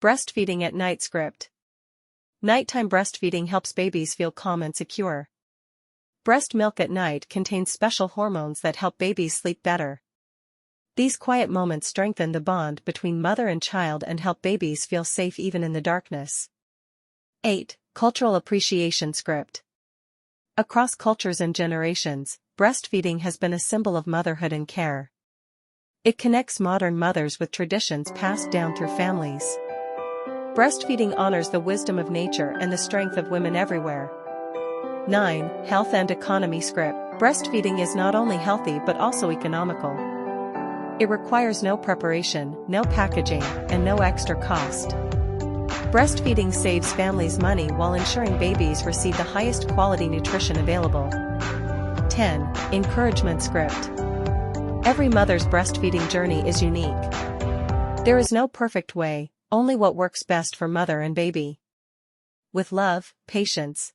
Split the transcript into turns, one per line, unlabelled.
Breastfeeding at night script. Nighttime breastfeeding helps babies feel calm and secure. Breast milk at night contains special hormones that help babies sleep better. These quiet moments strengthen the bond between mother and child and help babies feel safe even in the darkness. 8. Cultural appreciation script. Across cultures and generations, breastfeeding has been a symbol of motherhood and care. It connects modern mothers with traditions passed down through families. Breastfeeding honors the wisdom of nature and the strength of women everywhere. 9. Health and economy script. Breastfeeding is not only healthy but also economical. It requires no preparation, no packaging, and no extra cost. Breastfeeding saves families money while ensuring babies receive the highest quality nutrition available. 10. Encouragement script. Every mother's breastfeeding journey is unique. There is no perfect way, only what works best for mother and baby. With love, patience,